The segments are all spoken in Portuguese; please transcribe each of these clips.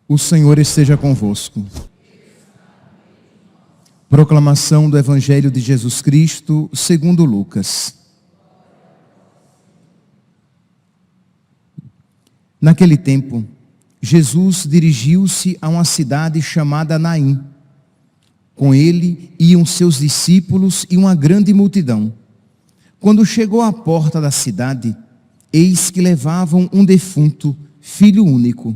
O Senhor esteja convosco. Proclamação do Evangelho de Jesus Cristo, segundo Lucas. Naquele tempo, Jesus dirigiu-se a uma cidade chamada Naim. Com ele iam seus discípulos e uma grande multidão. Quando chegou à porta da cidade, eis que levavam um defunto, filho único.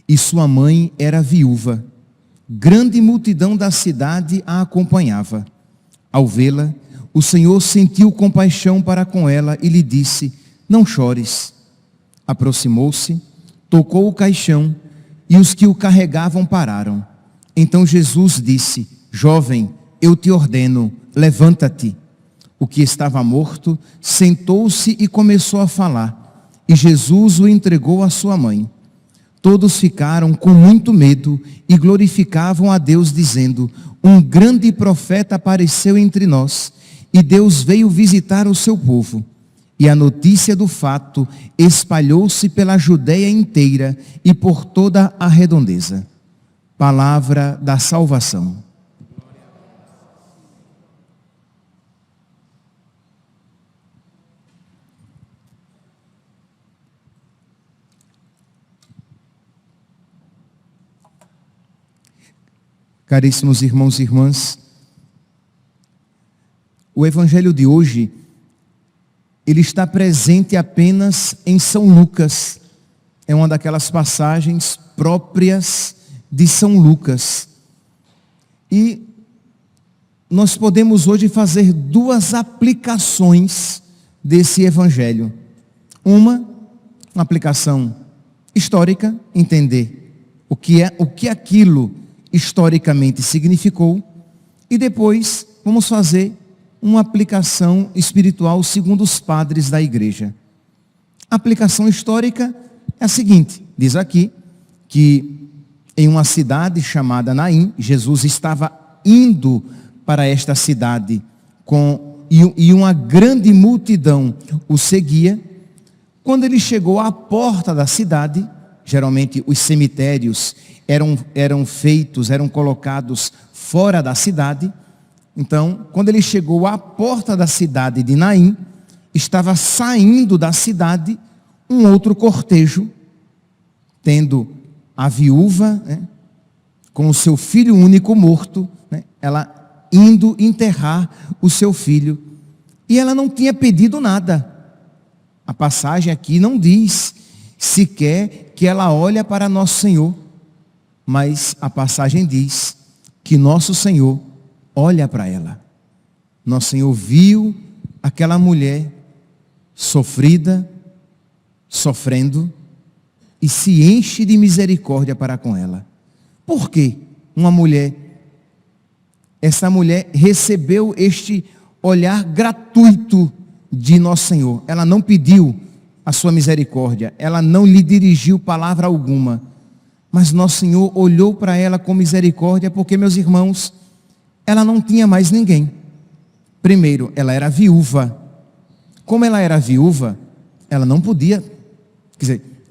E sua mãe era viúva. Grande multidão da cidade a acompanhava. Ao vê-la, o Senhor sentiu compaixão para com ela e lhe disse: não chores. Aproximou-se, tocou o caixão e os que o carregavam pararam. Então Jesus disse: jovem, eu te ordeno, levanta-te. O que estava morto sentou-se e começou a falar. E Jesus o entregou à sua mãe. Todos ficaram com muito medo e glorificavam a Deus, dizendo: um grande profeta apareceu entre nós, e Deus veio visitar o seu povo. E a notícia do fato espalhou-se pela Judeia inteira e por toda a redondeza. Palavra da salvação. Caríssimos irmãos e irmãs, o Evangelho de hoje, ele está presente apenas em São Lucas. É uma daquelas passagens próprias de São Lucas. E nós podemos hoje fazer duas aplicações desse Evangelho. Uma aplicação histórica, entender o que aquilo historicamente significou, e depois vamos fazer uma aplicação espiritual segundo os padres da igreja. A aplicação histórica é a seguinte: diz aqui que em uma cidade chamada Naim, Jesus estava indo para esta cidade e uma grande multidão o seguia. Quando ele chegou à porta da cidade, geralmente os cemitérios eram colocados fora da cidade. Então, quando ele chegou à porta da cidade de Naim, estava saindo da cidade um outro cortejo, tendo a viúva, com o seu filho único morto, ela indo enterrar o seu filho. E ela não tinha pedido nada. A passagem aqui não diz sequer que ela olha para Nosso Senhor, mas a passagem diz que Nosso Senhor olha para ela. Nosso Senhor viu aquela mulher sofrida, sofrendo, e se enche de misericórdia para com ela. Por quê? Essa mulher recebeu este olhar gratuito de Nosso Senhor. Ela não pediu a sua misericórdia, ela não lhe dirigiu palavra alguma, mas Nosso Senhor olhou para ela com misericórdia, porque, meus irmãos, ela não tinha mais ninguém. Primeiro, ela era viúva. Como ela era viúva, ela não podia,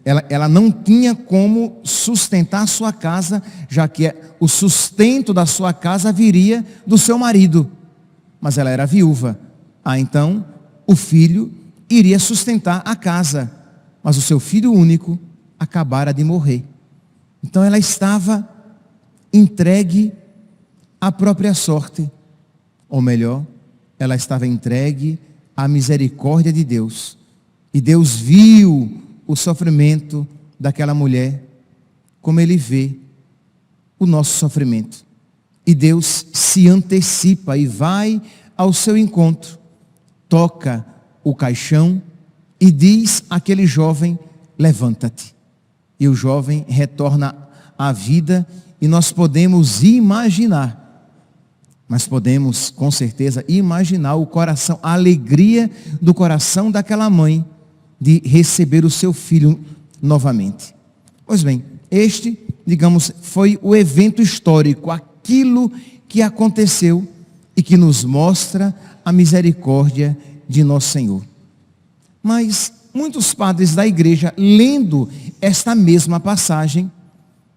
ela não tinha como sustentar a sua casa, já que o sustento da sua casa viria do seu marido. Mas ela era viúva. Então, o filho iria sustentar a casa, mas o seu filho único acabara de morrer. Então ela estava entregue à própria sorte, ou melhor, ela estava entregue à misericórdia de Deus. E Deus viu o sofrimento daquela mulher, como Ele vê o nosso sofrimento. E Deus se antecipa e vai ao seu encontro, toca o caixão e diz àquele jovem: levanta-te. E o jovem retorna à vida, e nós podemos imaginar Mas podemos, com certeza, imaginar o coração, a alegria do coração daquela mãe de receber o seu filho novamente. Pois bem, este, digamos, foi o evento histórico, aquilo que aconteceu e que nos mostra a misericórdia de nosso Senhor. Mas muitos padres da igreja, lendo esta mesma passagem,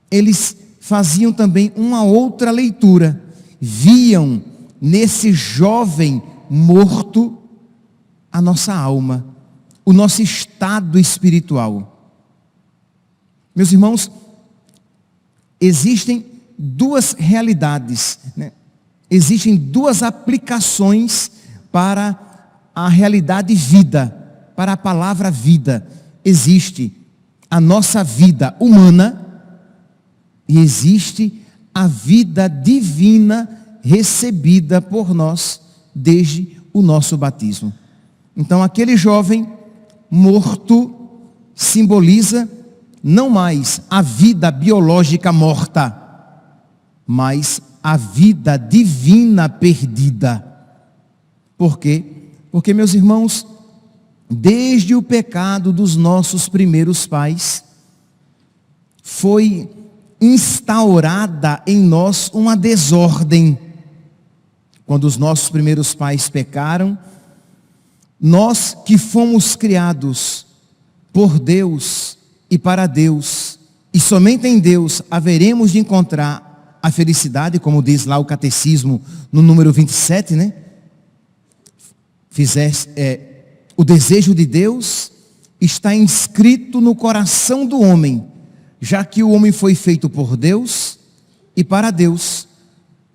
eles faziam também uma outra leitura. Viam nesse jovem morto a nossa alma, o nosso estado espiritual. Meus irmãos, existem duas realidades, né? Existem duas aplicações para a realidade vida, para a palavra vida. Existe a nossa vida humana e existe a vida divina recebida por nós desde o nosso batismo. Então aquele jovem morto simboliza não mais a vida biológica morta, mas a vida divina perdida. Por quê? Porque, meus irmãos, desde o pecado dos nossos primeiros pais, foi instaurada em nós uma desordem. Quando os nossos primeiros pais pecaram, nós que fomos criados por Deus e para Deus, e somente em Deus haveremos de encontrar a felicidade, como diz lá o catecismo no número 27, né? O desejo de Deus está inscrito no coração do homem, já que o homem foi feito por Deus e para Deus,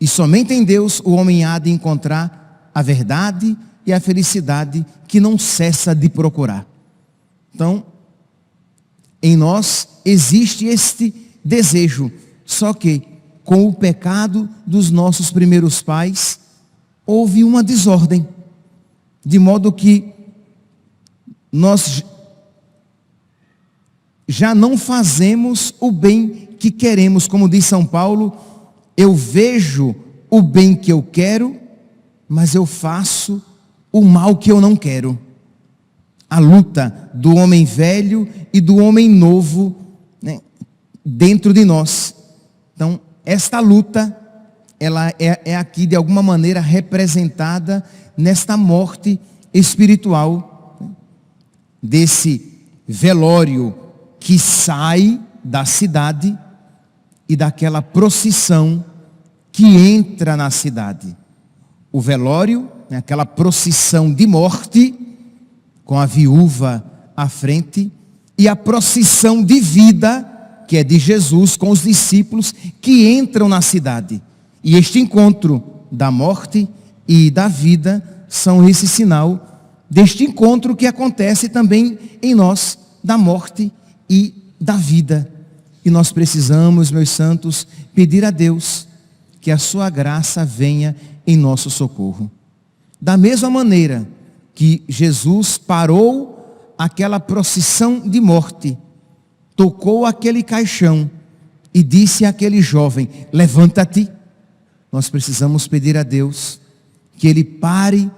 e somente em Deus o homem há de encontrar a verdade e a felicidade que não cessa de procurar. Então, em nós existe este desejo, só que com o pecado dos nossos primeiros pais, houve uma desordem, de modo que nós já não fazemos o bem que queremos, como diz São Paulo, eu vejo o bem que eu quero, mas eu faço o mal que eu não quero. A luta do homem velho e do homem novo, né, dentro de nós. Então, esta luta, ela é aqui de alguma maneira representada nesta morte espiritual, né, desse velório que sai da cidade e daquela procissão que entra na cidade. O velório, né, aquela procissão de morte, com a viúva à frente, e a procissão de vida, que é de Jesus com os discípulos que entram na cidade. E este encontro da morte e da vida são esse sinal deste encontro que acontece também em nós, da morte e da vida. E nós precisamos, meus santos, pedir a Deus que a sua graça venha em nosso socorro. Da mesma maneira que Jesus parou aquela procissão de morte, tocou aquele caixão e disse àquele jovem, levanta-te. Nós precisamos pedir a Deus que Ele pare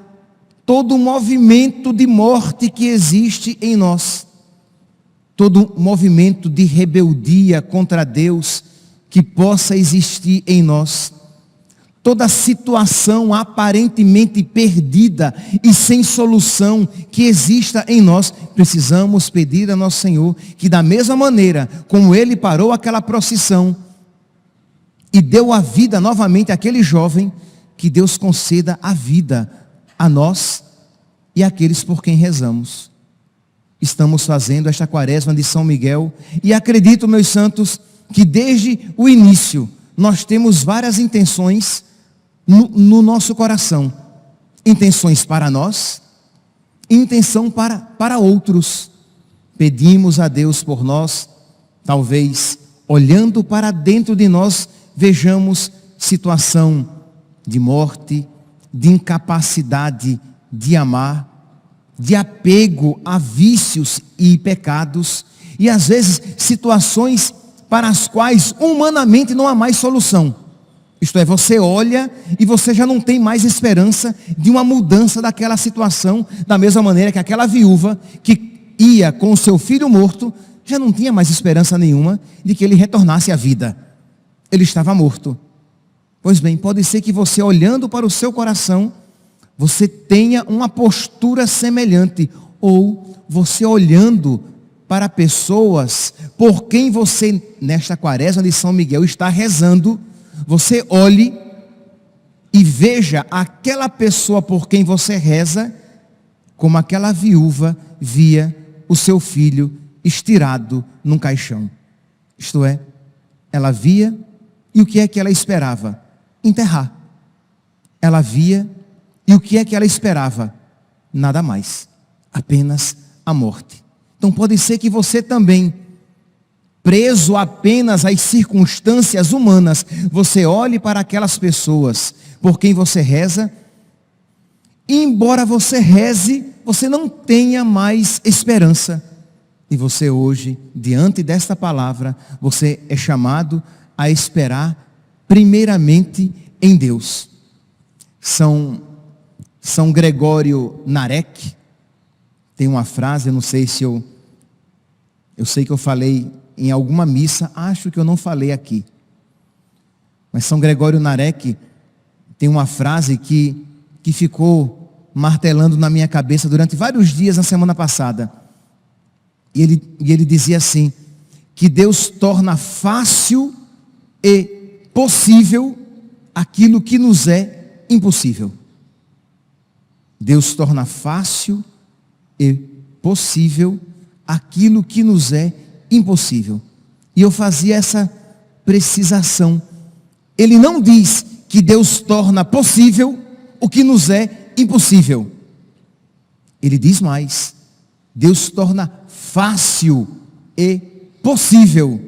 todo o movimento de morte que existe em nós, todo movimento de rebeldia contra Deus que possa existir em nós, toda situação aparentemente perdida e sem solução que exista em nós. Precisamos pedir a nosso Senhor que, da mesma maneira como Ele parou aquela procissão e deu a vida novamente àquele jovem, que Deus conceda a vida a nós e àqueles por quem rezamos. Estamos fazendo esta quaresma de São Miguel e acredito, meus santos, que desde o início nós temos várias intenções no nosso coração. Intenções para nós, intenção para outros. Pedimos a Deus por nós, talvez olhando para dentro de nós, vejamos situação de morte, de incapacidade de amar, de apego a vícios e pecados, e às vezes situações para as quais humanamente não há mais solução. Isto é, você olha e você já não tem mais esperança de uma mudança daquela situação, da mesma maneira que aquela viúva que ia com o seu filho morto, já não tinha mais esperança nenhuma de que ele retornasse à vida. Ele estava morto. Pois bem, pode ser que você olhando para o seu coração, você tenha uma postura semelhante, ou você olhando para pessoas por quem você, nesta quaresma de São Miguel, está rezando, você olhe e veja aquela pessoa por quem você reza, como aquela viúva via o seu filho estirado num caixão. Isto é, ela via, e o que é que ela esperava? Enterrar. Ela via, e o que é que ela esperava? Nada mais, apenas a morte. Então pode ser que você também, preso apenas às circunstâncias humanas, você olhe para aquelas pessoas por quem você reza, e embora você reze, você não tenha mais esperança. E você hoje, diante desta palavra, você é chamado a esperar primeiramente em Deus. São Gregório Narek tem uma frase, eu não sei se eu sei que eu falei em alguma missa, acho que eu não falei aqui. Mas São Gregório Narek tem uma frase que ficou martelando na minha cabeça durante vários dias na semana passada. E ele dizia assim, que Deus torna fácil e possível aquilo que nos é impossível. Deus torna fácil e possível aquilo que nos é impossível. E eu fazia essa precisação. Ele não diz que Deus torna possível o que nos é impossível. Ele diz mais. Deus torna fácil e possível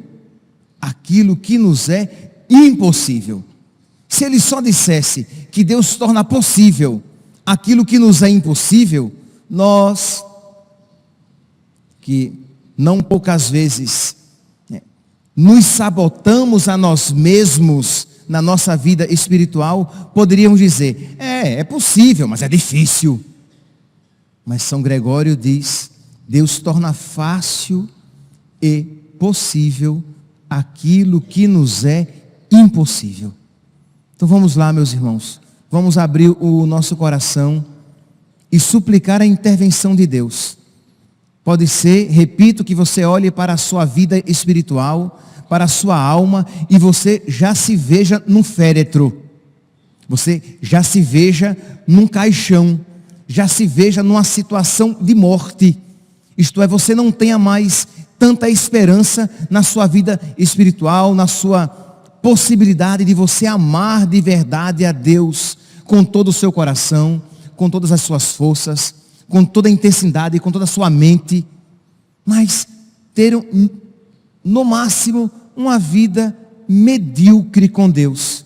aquilo que nos é impossível. Se ele só dissesse que Deus torna possível aquilo que nos é impossível, nós, que não poucas vezes nos sabotamos a nós mesmos na nossa vida espiritual, poderíamos dizer, é possível, mas é difícil. Mas São Gregório diz, Deus torna fácil e possível aquilo que nos é impossível. Então vamos lá, meus irmãos, vamos abrir o nosso coração e suplicar a intervenção de Deus. Pode ser, repito, que você olhe para a sua vida espiritual, para a sua alma, e você já se veja num féretro, você já se veja num caixão, já se veja numa situação de morte. Isto é, você não tenha mais tanta esperança na sua vida espiritual, na sua possibilidade de você amar de verdade a Deus com todo o seu coração, com todas as suas forças, com toda a intensidade, com toda a sua mente, mas ter no máximo uma vida medíocre com Deus.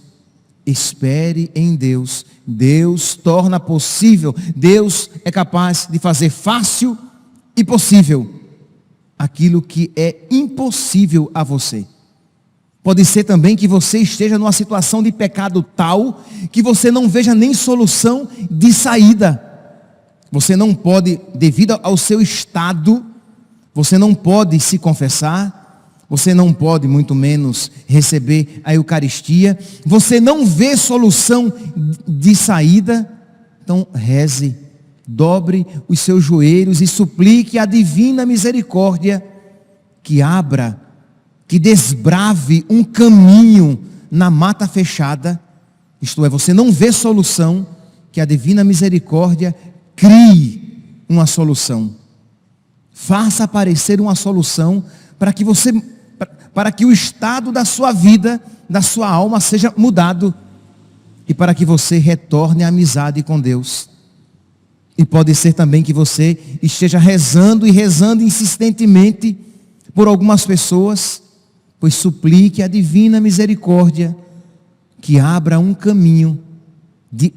Espere em Deus. Deus torna possível, Deus é capaz de fazer fácil e possível aquilo que é impossível a você. Pode ser também que você esteja numa situação de pecado tal que você não veja nem solução de saída. Você não pode, devido ao seu estado, você não pode se confessar, você não pode muito menos receber a Eucaristia, você não vê solução de saída. Então reze, dobre os seus joelhos e suplique a divina misericórdia que abra, que desbrave um caminho na mata fechada. Isto é, você não vê solução, que a divina misericórdia crie uma solução. Faça aparecer uma solução para que o estado da sua vida, da sua alma seja mudado e para que você retorne à amizade com Deus. E pode ser também que você esteja rezando insistentemente por algumas pessoas, pois suplique a divina misericórdia que abra um caminho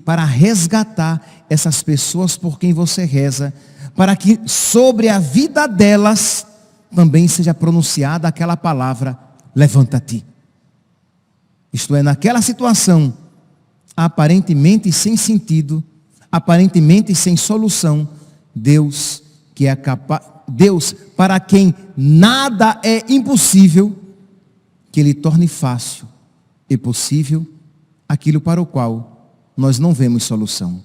para resgatar essas pessoas por quem você reza, para que sobre a vida delas também seja pronunciada aquela palavra, levanta-te. Isto é, naquela situação, aparentemente sem sentido, aparentemente sem solução, Deus, que é capaz, Deus para quem nada é impossível, que Ele torne fácil e possível aquilo para o qual nós não vemos solução.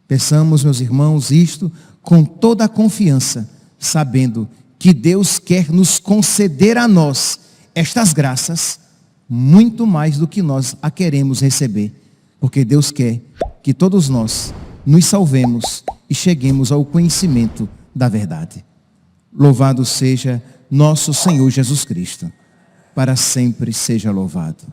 Peçamos, meus irmãos, isto com toda a confiança, sabendo que Deus quer nos conceder a nós estas graças muito mais do que nós a queremos receber, porque Deus quer que todos nós nos salvemos e cheguemos ao conhecimento da verdade. Louvado seja nosso Senhor Jesus Cristo, para sempre seja louvado.